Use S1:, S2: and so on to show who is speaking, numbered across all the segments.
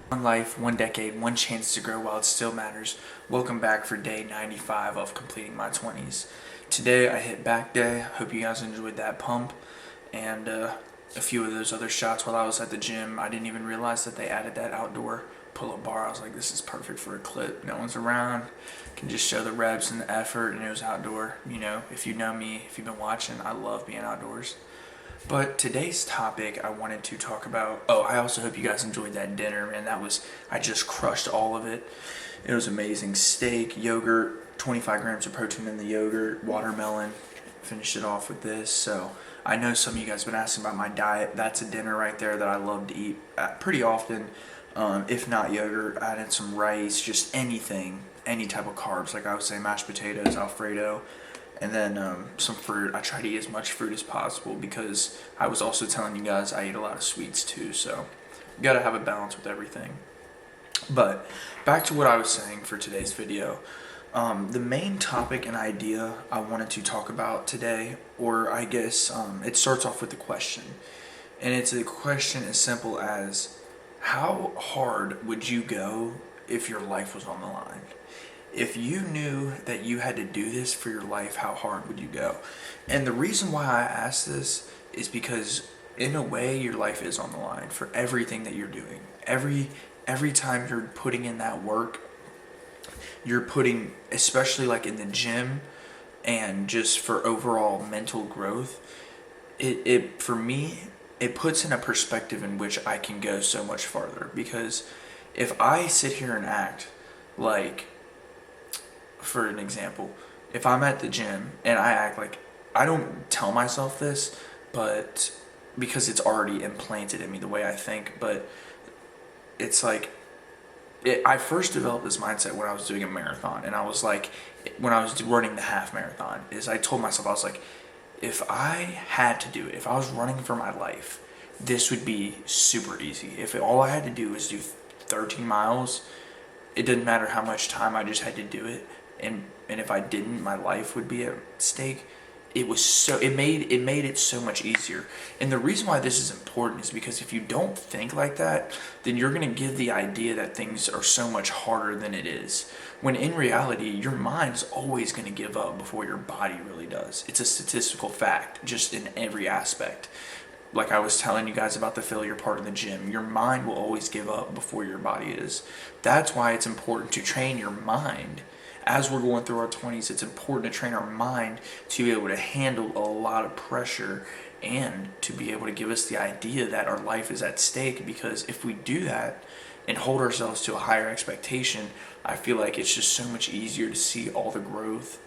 S1: One life, one decade, one chance to grow while it still matters. Welcome back for day 95 of completing my 20s. Today I hit back day. Hope you guys enjoyed that pump and a few of those other shots while I was at the gym. I didn't even realize that they added that outdoor pull-up bar. I was like, this is perfect for a clip. No one's around. Can just show the reps and the effort, and it was outdoor. You know, if you know me, if you've been watching, I love being outdoors. But today's topic I wanted to talk about, I also hope you guys enjoyed that dinner, man. I just crushed all of it. It was amazing. Steak, yogurt, 25 grams of protein in the yogurt, watermelon. Finished it off with this. So I know some of you guys have been asking about my diet. That's a dinner right there that I love to eat pretty often. If not yogurt, added some rice, just anything, any type of carbs. Like I would say mashed potatoes, Alfredo. And then some fruit. I try to eat as much fruit as possible because I was also telling you guys I eat a lot of sweets too. So you gotta have a balance with everything. But back to what I was saying for today's video. The main topic and idea I wanted to talk about today, or I guess it starts off with a question. And it's a question as simple as, how hard would you go if your life was on the line? If you knew that you had to do this for your life, how hard would you go? And the reason why I ask this is because in a way your life is on the line for everything that you're doing. Every time you're putting in that work, you're putting, especially like in the gym and just for overall mental growth, it for me, it puts in a perspective in which I can go so much farther. Because if I sit here and act like, for an example, if I'm at the gym and I act like, I don't tell myself this, but because it's already implanted in me the way I think, but it's like, I first developed this mindset when I was doing a marathon, and I was like, when I was running the half marathon, is I told myself, I was like, if I had to do it, if I was running for my life, this would be super easy. If all I had to do was do 13 miles, it didn't matter how much time, I just had to do it. And if I didn't, my life would be at stake. It made it so much easier. And the reason why this is important is because if you don't think like that, then you're going to give the idea that things are so much harder than it is. When in reality, your mind's always going to give up before your body really does. It's a statistical fact, just in every aspect. Like I was telling you guys about the failure part in the gym, your mind will always give up before your body is. That's why it's important to train your mind. As we're going through our 20s, it's important to train our mind to be able to handle a lot of pressure and to be able to give us the idea that our life is at stake. Because if we do that and hold ourselves to a higher expectation, I feel like it's just so much easier to see all the growth.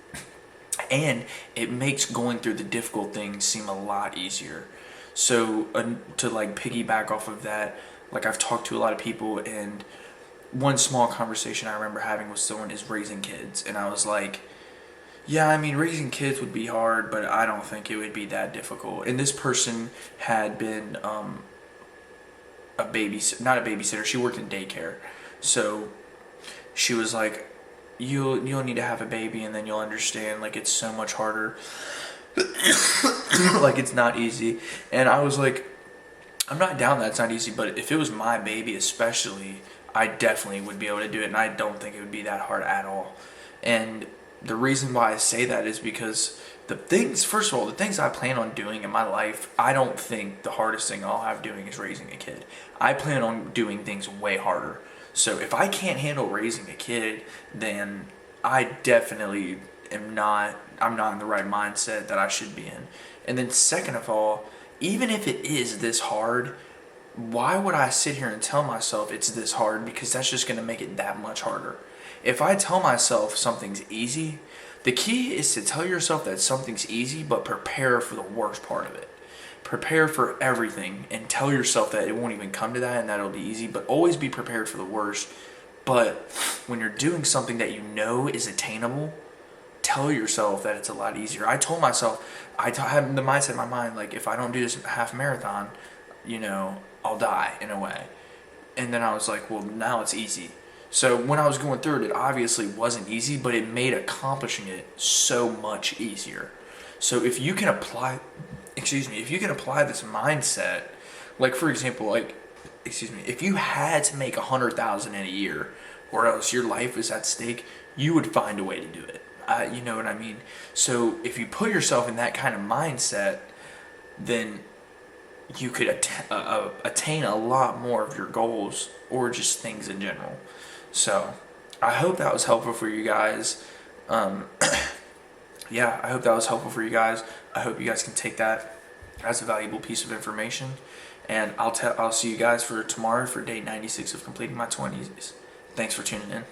S1: And it makes going through the difficult things seem a lot easier. So to like piggyback off of that, like I've talked to a lot of people, and one small conversation I remember having with someone is raising kids. And I was like, yeah, I mean, raising kids would be hard, but I don't think it would be that difficult. And this person had been not a babysitter, she worked in daycare. So she was like, you'll need to have a baby and then you'll understand, like, it's so much harder. Like, it's not easy. And I was like, I'm not down that it's not easy, but if it was my baby especially, I definitely would be able to do it, and I don't think it would be that hard at all. And the reason why I say that is because first of all, the things I plan on doing in my life, I don't think the hardest thing I'll have doing is raising a kid. I plan on doing things way harder. So if I can't handle raising a kid, then I definitely I'm not in the right mindset that I should be in. And then second of all, even if it is this hard, why would I sit here and tell myself it's this hard? Because that's just going to make it that much harder. If I tell myself something's easy, the key is to tell yourself that something's easy, but prepare for the worst part of it. Prepare for everything and tell yourself that it won't even come to that and that it'll be easy, but always be prepared for the worst. But when you're doing something that you know is attainable, tell yourself that it's a lot easier. I told myself, I have the mindset in my mind, like, if I don't do this half marathon, I'll die in a way. And then I was like, well, now it's easy. So when I was going through it, it obviously wasn't easy, but it made accomplishing it so much easier. So if you can apply this mindset, like, for example, like if you had to make 100,000 in a year, or else your life is at stake, you would find a way to do it. You know what I mean? So if you put yourself in that kind of mindset, then you could attain a lot more of your goals or just things in general. So I hope that was helpful for you guys. Yeah, I hope that was helpful for you guys. I hope you guys can take that as a valuable piece of information. And I'll see you guys for tomorrow for day 96 of completing my 20s. Thanks for tuning in.